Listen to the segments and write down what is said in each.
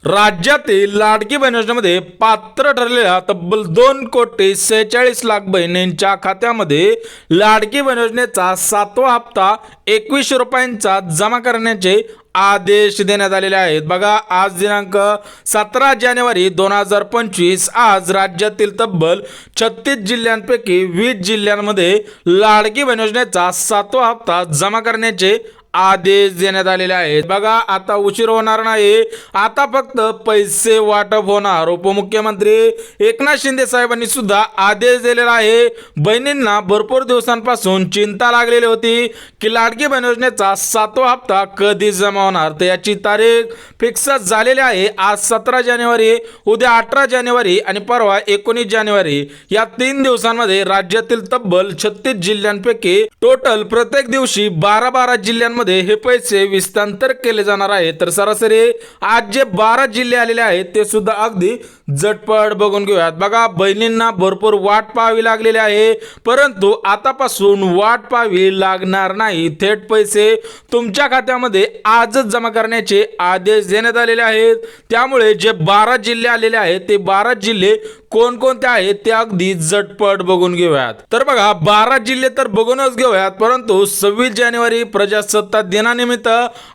राज्यातील लाडकी बहीण योजनेमध्ये पात्र ठरलेल्या तब्बल 2,46,00,000 बहिणींच्या खात्यामध्ये लाडकी बहीण योजनेचा 7वा हप्ता 2100 रुपयांचा जमा करण्याचे आदेश देण्यात आलेले आहेत। बघा, आज दिनांक 17 जानेवारी 2025 आज राज्यातील तब्बल 36 जिल्ह्यांपैकी 20 जिल्ह्यांमध्ये लाडकी बहीण योजनेचा 7वा हप्ता जमा करण्याचे आदेश देण्यात आलेले आहेत। बघा, आता उशीर होणार नाही, आता फक्त पैसे वाटप होणार। उपमुख्यमंत्री एकनाथ शिंदे साहेबांनी सुद्धा आदेश दिलेला आहे। बहिणींना भरपूर दिवसांपासून चिंता लागलेली होती की लाडकी बहीण योजनेचा 7वा हप्ता कधी जमा होणार, तर याची तारीख फिक्स झालेली आहे। आज 17 जानेवारी, उद्या 18 जानेवारी आणि परवा 19 जानेवारी या 3 दिवसांमध्ये राज्यातील तब्बल 36 जिल्ह्यांपैकी टोटल प्रत्येक दिवशी 12 जिल्ह्यांमध्ये हे पैसे विस्तांतर केले जाणार आहे। तर सरासरी आज जे 12 जिल्हे आलेले आहेत ते सुद्धा अगदी झटपट बघून घेऊयात। बघा, बहिणींना भरपूर वाट पाहावी लागलेली आहे, परंतु आतापासून वाट पाहावी लागणार नाही। थेट पैसे तुमच्या खात्यामध्ये आजच जमा करण्याचे आदेश देण्यात आलेले आहेत। त्यामुळे जे 12 जिल्हे आलेले आहेत ते 12 जिल्हे कोणकोणते आहेत ते अगदी झटपट बघून घेऊयात। तर बघा, 12 जिल्हे तर बघूनच घेऊयात, परंतु 26 जानेवारी प्रजासत्ताक दिनानिमित्त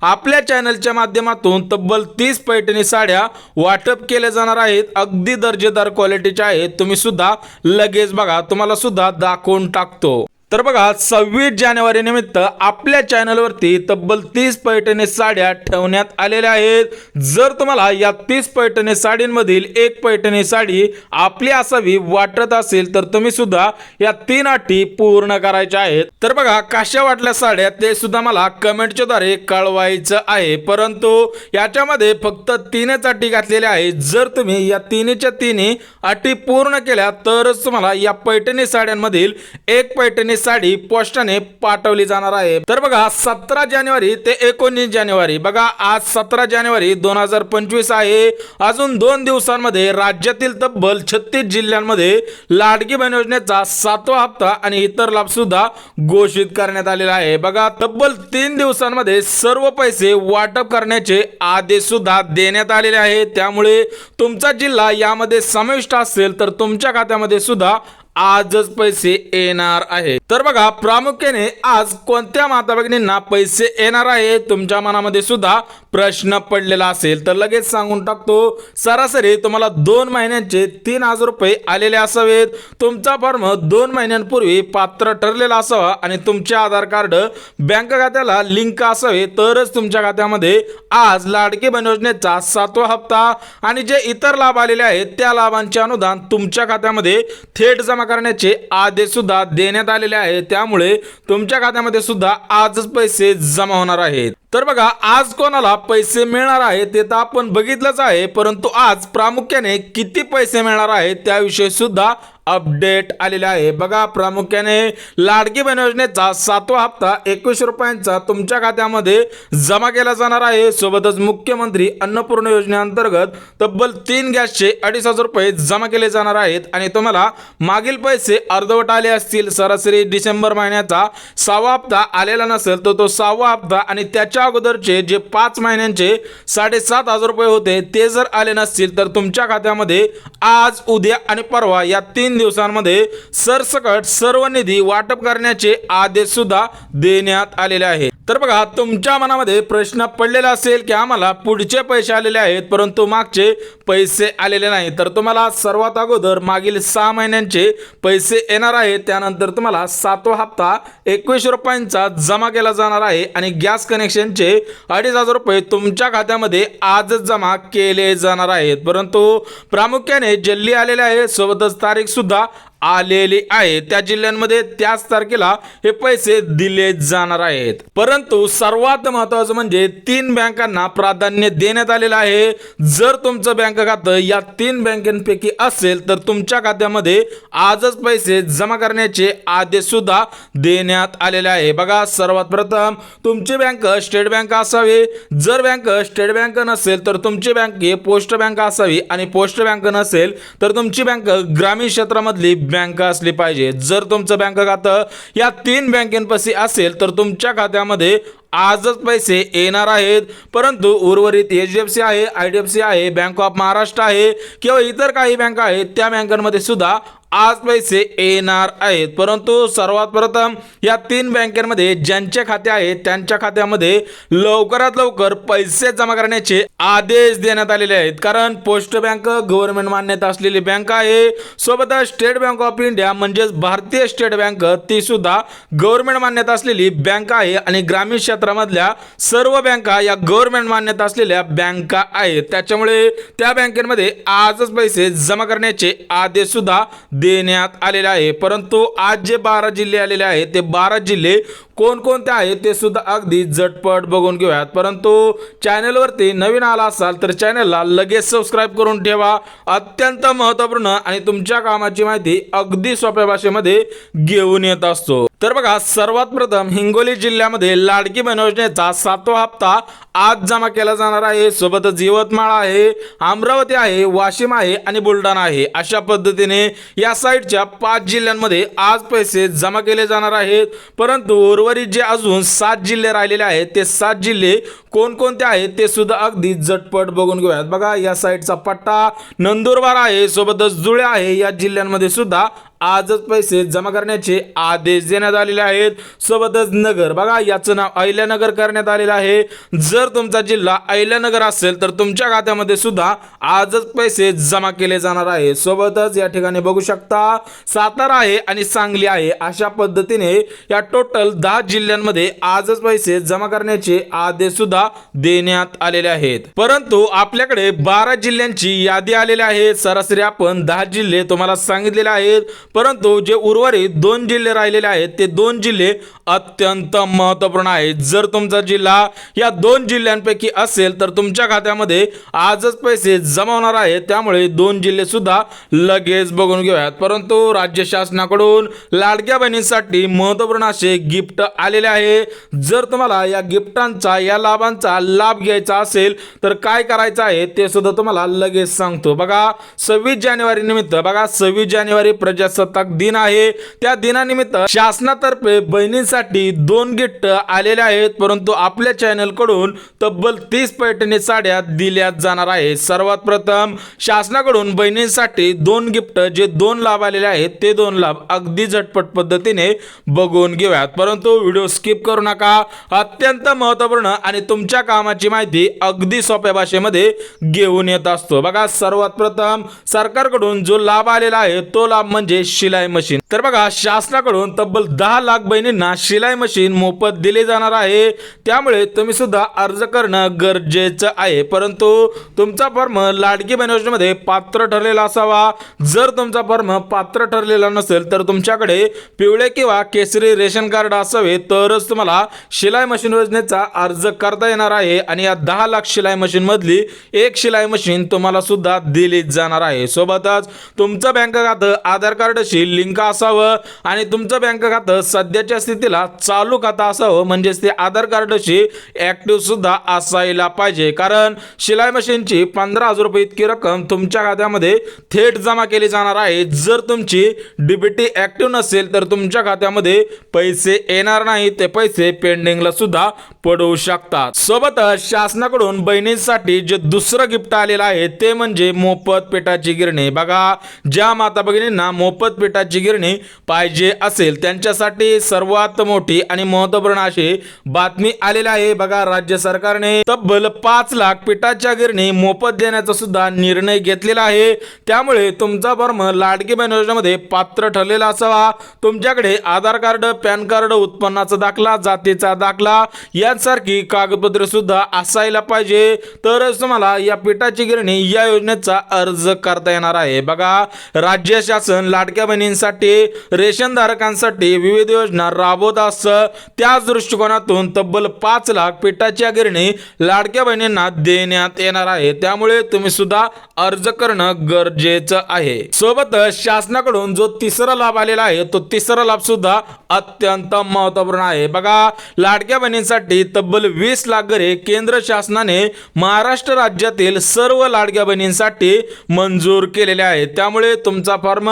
आपल्या चॅनलच्या माध्यमातून तब्बल 30 पैठणी साड्या वाटप केल्या जाणार आहेत। अगदी दर्जेदार क्वालिटीच्या आहेत, तुम्ही सुद्धा लगेच बघा, तुम्हाला सुद्धा दाखवून टाकतो। तर बघा, 26 जानेवारी निमित्त आपल्या चॅनलवरती तब्बल 30 पैठणी साड्या ठेवण्यात आलेल्या आहेत। जर तुम्हाला या 30 पैठणी साडींमधील एक पैठणी साडी आपली असावी वाटत असेल तर तुम्ही सुद्धा या 3 अटी पूर्ण करायच्या आहेत। तर बघा, कशा वाटल्या साड्या ते सुद्धा मला कमेंटच्या द्वारे कळवायचं आहे, परंतु याच्यामध्ये फक्त 3च अटी घातलेल्या आहेत। जर तुम्ही या 3च्या 3 अटी पूर्ण केल्या तरच तुम्हाला या पैठणी साड्यांमधील एक पैठणी साडी पोस्टाने पाठवली जाणार आहे। तर बघा, 17 जानेवारी ते 19 जानेवारी, बघा आज 17 जानेवारी 2025 आहे। अजून 2 दिवसांमध्ये राज्यातील तब्बल 36 जिल्ह्यांमध्ये लाडकी बहीण योजनेचा 7वा हप्ता आणि इतर लाभ सुद्धा घोषित करण्यात आलेला आहे। बघा, तब्बल 3 दिवसांमध्ये सर्व पैसे वाटप करण्याचे आदेश सुद्धा देण्यात आलेले आहेत। त्यामुळे तुमचा जिल्हा यामध्ये समाविष्ट असेल तर तुमच्या खात्यामध्ये सुद्धा आजच पैसे येणार आहे। तर बघा, प्रामुख्याने आज कोणत्या माता भगिनींना पैसे येणार आहे तुमच्या मनामध्ये सुद्धा प्रश्न पडलेला असेल तर लगेच सांगून टाकतो। सरासरी तुम्हाला 2 महिन्यांचे 3,000 रुपये आलेले असावेत। तुमचा फॉर्म 2 महिन्यांपूर्वी पात्र ठरलेला असावा आणि तुमचे आधार कार्ड बँक खात्याला लिंक असावे तरच तुमच्या खात्यामध्ये आज लाडकी बहीण योजनेचा 7वा हप्ता आणि जे इतर लाभ आलेले आहेत त्या लाभांचे अनुदान तुमच्या खात्यामध्ये थेट जमा करण्याचे आदेश सुद्धा देण्यात आलेले आहेत। त्यामुळे तुमच्या खात्यामध्ये सुद्धा आजच पैसे जमा होणार आहेत। तर बघा, आज कोणाला पैसे मिळणार आहेत ते तर आपण बघितलंच आहे, परंतु आज प्रामुख्याने किती पैसे मिळणार आहेत त्याविषयी सुद्धा अपडेट आलेले आहे। बघा, प्रामुख्याने लाडकी बहीण योजनेचा 7वा हप्ता 2100 रुपयांचा तुमच्या खात्यामध्ये जमा केला जाणार आहे। सोबतच मुख्यमंत्री अन्नपूर्णा योजनेअंतर्गत तब्बल 3 गॅसचे 2,500 रुपये जमा केले जाणार आहेत आणि तुम्हाला मागील पैसे अर्धवट आले असतील, सरासरी डिसेंबर महिन्याचा 6वा हप्ता आलेला नसेल तर तो 6वा हप्ता आणि त्याच्या अगोदरचे जे 5 महिन्यांचे 7,500 रुपये होते ते जर आले नसतील तर तुमच्या खात्यामध्ये आज, उद्या आणि परवा या 3 दिवसांमध्ये सरसकट सर्व निधी वाटप करण्याचे आदेश सुद्धा देण्यात आलेले आहेत। तर बघा, तुमच्या मनामध्ये प्रश्न पडलेला असेल की आम्हाला पुढचे पैसे आलेले आहेत परंतु मागचे पैसे आलेले नाही, तर तुम्हाला सर्वात अगोदर मागील 6 महिन्यांचे पैसे येणार आहेत। त्यानंतर तुम्हाला 7वा हप्ता 2100 रुपयांचा जमा केला जाणार आहे आणि गॅस कनेक्शनचे 2,500 रुपये तुमच्या खात्यामध्ये आजच जमा केले जाणार आहेत। परंतु प्रामुख्याने जल्ली आलेले आहे, सोबतच तारीख सुद्धा आलेली आहे। त्या जिल्ह्यांमध्ये त्याच तारखेला हे पैसे दिले जाणार आहेत। परंतु सर्वात महत्त्वाचं म्हणजे 3 बँकांना प्राधान्य देण्यात आलेलं आहे। जर तुमचं बँक खातं या 3 बँकांपैकी असेल तर तुमच्या खात्यामध्ये आजच पैसे जमा करण्याचे आदेश सुद्धा देण्यात आलेले आहे। बघा, सर्वात प्रथम तुमची बँक स्टेट बँक असावी। जर बँक स्टेट बँक नसेल तर तुमची बँक पोस्ट बँक असावी आणि पोस्ट बँक नसेल तर तुमची बँक ग्रामीण क्षेत्रामधली बँक असली पाहिजे। जर तुमचं बँक खातं या 3 बँकेपाशी असेल तर तुमच्या खात्यामध्ये आजच पैसे येणार आहेत, परंतु उर्वरित HDFC आहे, IDFC आहे, बँक ऑफ महाराष्ट्र आहे किंवा इतर काही बँका आहेत त्या बँकांमध्ये सुद्धा आज पैसे येणार आहेत। परंतु सर्वात प्रथम या 3 बँकांमध्ये ज्यांचे खाते आहेत त्यांच्या खात्यामध्ये लवकरात लवकर पैसे जमा करण्याचे आदेश देण्यात आलेले आहेत, कारण पोस्ट बँक गव्हर्नमेंट मान्यता असलेली बँक आहे। सोबतच स्टेट बँक ऑफ इंडिया म्हणजेच भारतीय स्टेट बँक ती सुद्धा गव्हर्नमेंट मान्यता असलेली बँक आहे आणि ग्रामीण क्षेत्रामधल्या सर्व बँका या गव्हर्नमेंट मान्यता असलेल्या बँका आहेत। त्याच्यामुळे त्या बँकेमध्ये आजच पैसे जमा करण्याचे आदेश सुद्धा देण्यात आलेले आहे। परंतु आज जे 12 जिल्हे आलेले आहेत ते 12 जिल्हे कोणकोणते आहेत ते सुद्धा अगदी झटपट बघून घेऊयात। परंतु चॅनलवरती नवीन आला असाल तर चॅनलला लगेच सबस्क्राईब करून ठेवा। अत्यंत महत्त्वपूर्ण आणि तुमच्या कामाची माहिती अगदी सोप्या भाषेमध्ये घेऊन येत असतो। तर बघा, सर्वात प्रथम हिंगोली जिल्ह्यामध्ये लाडकी बहीण योजनेचा 7वा हप्ता आज जमा केला जाणार आहे। सोबतच यवतमाळ आहे, अमरावती आहे, वाशिम आहे आणि बुलढाणा आहे। अशा पद्धतीने या साईडच्या 5 जिल्ह्यांमध्ये आज पैसे जमा केले जाणार आहेत। परंतु उर्वरित जे अजून 7 जिल्हे राहिलेले आहेत ते 7 जिल्हे कोणकोणते आहेत ते सुद्धा अगदी झटपट बघून घेऊयात। बघा, या साईडचा पट्टा नंदुरबार आहे, सोबतच जुळे आहे। या जिल्ह्यांमध्ये सुद्धा आजच पैसे जमा करण्याचे आदेश देण्यात आलेले आहेत। सोबतच नगर, बघा याचं नाव अहिल्यानगर करण्यात आलेलं आहे। जर तुमचा जिल्हा अहिल्यानगर असेल तर तुमच्या खात्यामध्ये सुद्धा आजच पैसे जमा केले जाणार आहे। सोबतच या ठिकाणी बघू शकता सातारा आहे आणि सांगली आहे। अशा पद्धतीने या टोटल 10 जिल्ह्यांमध्ये आजच पैसे जमा करण्याचे आदेश सुद्धा देण्यात आलेले आहेत। परंतु आपल्याकडे 12 जिल्ह्यांची यादी आलेली आहे। सरासरी आपण 10 जिल्हे तुम्हाला सांगितलेले आहेत, परंतु जे उर्वरित 2 जिल्हे राहिलेले आहेत ते 2 जिल्हे अत्यंत महत्त्वपूर्ण आहेत। जर तुमचा जिल्हा या 2 जिल्ह्यांपैकी असेल तर तुमच्या खात्यामध्ये आजच पैसे जमा होणार आहेत। त्यामुळे 2 जिल्हे सुद्धा लगेच बघून घेऊयात। परंतु राज्य शासनाकडून लाडक्या बहिणींसाठी महत्त्वपूर्ण असे गिफ्ट आलेले आहे। जर तुम्हाला या गिफ्टांचा या लाभांचा लाभ घ्यायचा असेल तर काय करायचं आहे ते सुद्धा तुम्हाला लगेच सांगतो। बघा, 26 जानेवारी निमित्त, बघा 26 जानेवारी प्रजासत्ताक दिन आहे। त्या दिनानिमित्त शासनातर्फे बहिणींसाठी 2 गिफ्ट आलेले आहेत, परंतु आपल्या चॅनल कडून तब्बल 30 पैठणी साड्या दिल्या जाणार आहे। सर्वात प्रथम शासनाकडून बहिणींसाठी 2 गिफ्ट जे 2 लाभ आलेले आहेत ते 2 लाभ अगदी झटपट पद्धतीने बघून घेऊयात। परंतु व्हिडिओ स्किप करू नका, अत्यंत महत्त्वपूर्ण आणि तुमच्या कामाची माहिती अगदी सोप्या भाषेमध्ये घेऊन येत असतो। बघा, सर्वात प्रथम सरकारकडून जो लाभ आलेला आहे तो लाभ म्हणजे शिलाई मशीन। तर बघा, शासनाकडून तब्बल 10 लाख बहिणींना शिलाई मशीन मोफत दिली जाणार आहे। त्यामुळे तुम्ही सुद्धा अर्ज करणं गरजेचं आहे। परंतु तुमचा फॉर्म लाडकी बहीण योजनेमध्ये पात्र ठरलेला असावा। जर तुमचा फॉर्म पात्र ठरलेला नसेल तर तुमच्याकडे पिवळे किंवा केसरी रेशन कार्ड असावे तरच तुम्हाला शिलाई मशीन योजनेचा अर्ज करता येणार आहे आणि या 10 लाख शिलाई मशीन मधली एक शिलाई मशीन तुम्हाला सुद्धा दिली जाणार आहे। सोबतच तुमचं बँक खातं आधार कार्डशी लिंक असावं आणि तुमचं बँक खातं सध्याच्या स्थितीला चालू खातं असावं, म्हणजेच ते आधार कार्डशी ऍक्टिव्ह सुद्धा असायला पाहिजे। कारण शिलाई मशीनची 15,000 रुपये इतकी रक्कम तुमच्या खात्यामध्ये थेट जमा केली जाणार आहे। जर तुमची डीबीटी ऍक्टिव्ह नसेल तर तुमच्या खात्यामध्ये पैसे येणार नाही, ते पैसे पेंडिंगला सुद्धा पडू शकतात। सोबतच शासनाकडून बहिणींसाठी जे दुसरं गिफ्ट आलेलं आहे ते म्हणजे मोफत पिठाची गिरणी। बघा, ज्या माता भगिनींना मोफत पिठाची गिरणी पाहिजे असेल त्यांच्यासाठी सर्वात मोठी आणि महत्त्वपूर्ण अशी बातमी आलेली आहे। बघा, राज्य सरकारने तब्बल 5 लाख पिठाच्या गिरणी मोफत देण्याचा सुद्धा निर्णय घेतलेला आहे। त्यामुळे तुमचा फॉर्म लाडकी बहीण योजनेमध्ये पात्र ठरलेला असावा। तुमच्याकडे आधार कार्ड, पॅन कार्ड, उत्पन्नाचा दाखला, जातीचा दाखला यांसारखी कागदपत्रे सुद्धा असायला पाहिजे, तरच तुम्हाला या पिठाची गिरणी या योजनेचा अर्ज करता येणार आहे। बघा, राज्य शासन लाडक्या बहिणींसाठी, रेशन धारकांसाठी विविध योजना राबवत असतं। त्याच दृष्टिकोनातून तब्बल 5 लाख पिठाच्या गिरणी लाडक्या बहिणींना देण्यात येणार आहे। त्यामुळे तुम्ही सुद्धा अर्ज करणं गरजेचं आहे। सोबतच शासनाकडून जो तिसरा लाभ आलेला आहे तो तिसरा लाभ सुद्धा अत्यंत महत्त्वपूर्ण आहे। बघा, लाडक्या बहिणींसाठी तब्बल 20 लाख घरे केंद्र शासनाने महाराष्ट्र राज्यातील सर्व लाडक्या बहिणींसाठी मंजूर केलेले आहेत। त्यामुळे तुमचा फॉर्म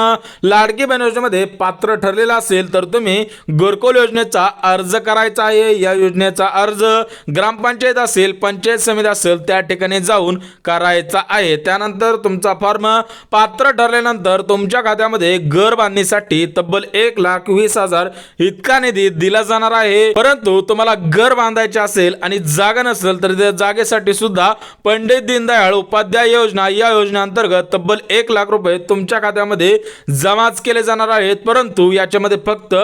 लाडकी बहीण योजनेमध्ये पात्र ठरलेला असेल तर तुम्ही घरकुल योजनेचा अर्ज करायचा आहे। या योजनेचा अर्ज ग्रामपंचायत असेल, पंचायत समिती असेल त्या ठिकाणी जाऊन करायचा आहे। त्यानंतर तुमचा फॉर्म पात्र ठरल्यानंतर तुमच्या खात्यामध्ये घर बांधणीसाठी तब्बल 1,20,000 इतका निधी दिला जाणार आहे। परंतु तुम्हाला घर बांधायचे असेल आणि जागा नसेल तर त्या जागेसाठी सुद्धा पंडित दीनदयाळ उपाध्याय योजना या योजनेअंतर्गत तब्बल 1,00,000 रुपये तुमच्या खात्यामध्ये जमाच केले जाणार आहेत। परंतु याच्यामध्ये फक्त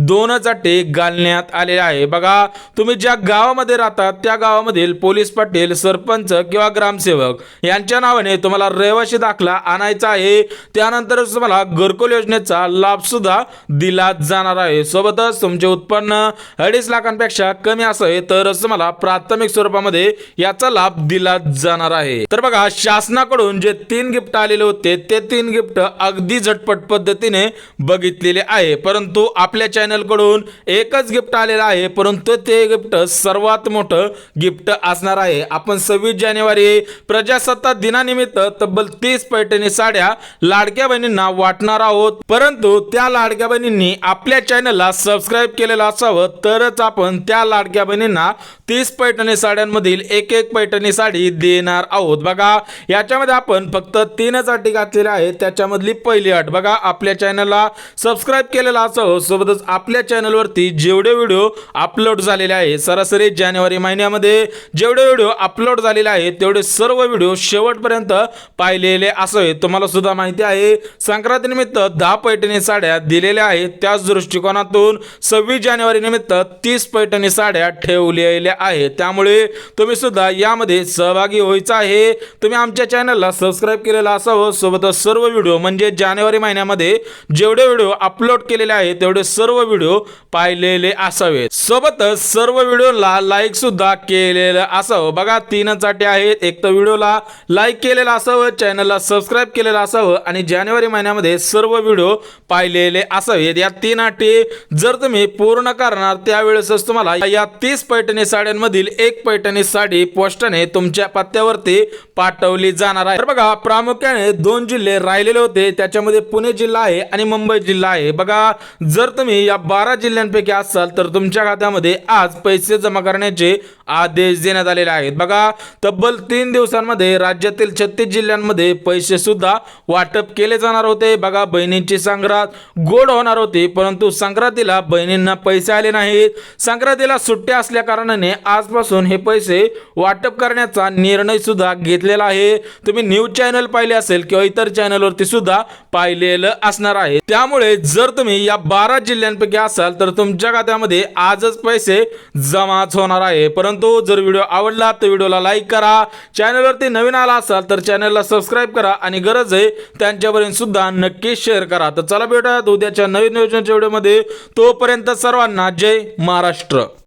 2 अटी घालण्यात आलेल्या आहे। बघा, तुम्ही ज्या गावामध्ये राहतात त्या गावामधील पोलीस पाटील, सरपंच किंवा ग्रामसेवक यांच्या नावाने तुम्हाला रहिवासी दाखला आणायचा आहे। त्यानंतर तुम्हाला घरकुल योजनेचा लाभ सुद्धा दिला जाणार आहे। सोबतच तुमचे उत्पन्न 2.5 लाखांपेक्षा कमी असेल तर तुम्हाला प्राथमिक स्वरूपामध्ये याचा लाभ दिला जाणार आहे। तर बघा, शासनाकडून जे 3 गिफ्ट आलेले होते ते 3 गिफ्ट अगदी झटपट पद्धतीने बघितलेले आहे। परंतु आपल्या चॅनल कडून एकच गिफ्ट आलेला आहे, परंतु ते गिफ्ट सर्वात मोठं गिफ्ट असणार आहे। आपण 26 जानेवारी प्रजासत्ताक दिनानिमित्त तब्बल 30 पैठणी साड्या लाडक्या बहिणींना वाटणार आहोत। परंतु त्या लाडक्या बहिणींनी आपल्या चॅनलला सबस्क्राईब केलेलं असावं तरच आपण त्या लाडक्या बहिणींना 30 पैठणी साड्यांमधील एक पैठणी साडी देणार आहोत। बघा, याच्यामध्ये आपण फक्त 3च अटी घातलेल्या आहेत। त्याच्यामधली पहिली अट बघा, आपल्या चॅनलला सबस्क्राईब केलेला असावं, सोबतच आपल्या चॅनलवरती जेवढे व्हिडिओ अपलोड झालेले आहे, सरासरी जानेवारी महिन्यामध्ये जेवढे व्हिडिओ अपलोड झालेले आहेत तेवढे सर्व व्हिडिओ शेवटपर्यंत पाहिलेले असावे। तुम्हाला सुद्धा माहिती आहे संक्रांतीनिमित्त 10 पैठणी साड्या दिलेल्या आहेत, त्याच दृष्टिकोनातून 26 जानेवारी निमित्त 30 पैठणी साड्या ठेवलेल्या आहेत। त्यामुळे तुम्ही सुद्धा यामध्ये सहभागी व्हायचं आहे। तुम्ही आमच्या चॅनलला सबस्क्राईब केलेला असावं, सोबतच सर्व व्हिडिओ म्हणजे जानेवारी महिन्यामध्ये जेवढे व्हिडिओ अपलोड केलेले आहेत तेवढे सर्व व्हिडिओ पाहिलेले असावेत। सोबतच सर्व व्हिडिओला लाईक सुद्धा केलेलं असावं। बघा, 3च अटी आहेत, एक तर व्हिडिओला लाईक केलेला असावं, चॅनलला सबस्क्राईब केलेलं असावं आणि जानेवारी महिन्यामध्ये सर्व व्हिडिओ पाहिलेले असावेत। या 3 अटी जर तुम्ही पूर्ण करणार त्यावेळेसच तुम्हाला या 30 पैठणी साड्यांमधील एक पैठणी साडी पोस्टाने तुमच्या पत्त्यावरती पाठवली जाणार आहे। तर बघा, प्रामुख्याने 2 जिल्हे राहिलेले होते, त्याच्यामध्ये पुणे जिल्हा आहे आणि मुंबई जिल्हा आहे। बघा, जर तुम्ही या 12 जिल्ह्यांपैकी असाल तर तुमच्या खात्यामध्ये आज पैसे जमा करण्याचे आदेश देण्यात आलेले आहेत। बघा, तब्बल 3 दिवसांमध्ये राज्यातील 36 जिल्ह्यांमध्ये पैसे सुद्धा वाटप केले जाणार होते। बघा, बहिणींची संक्रांत गोड होणार होती, परंतु संक्रांतीला बहिणींना पैसे आले नाहीत। संक्रांतीला सुट्ट्या असल्या कारणाने आजपासून हे पैसे वाटप करण्याचा निर्णय सुद्धा घेतलेला आहे। तुम्ही न्यूज चॅनल पाहिले असेल किंवा इतर चॅनलवरती सुद्धा पाहिलेलं असणार आहे। त्यामुळे जर तुम्ही या 12 जिल्ह्यांपैकी असाल तर तुमच्या खात्यामध्ये आजच पैसे जमाच होणार आहे। परंतु जर व्हिडिओ आवडला तर व्हिडिओला लाईक करा, चॅनलवरती नवीन आला असाल तर चॅनलला सबस्क्राईब करा आणि गरज आहे त्यांच्यापर्यंत सुद्धा नक्की शेअर करा। तर चला भेटूयात उद्याच्या नवीन योजनेच्या व्हिडिओमध्ये, तोपर्यंत सर्वांना जय महाराष्ट्र।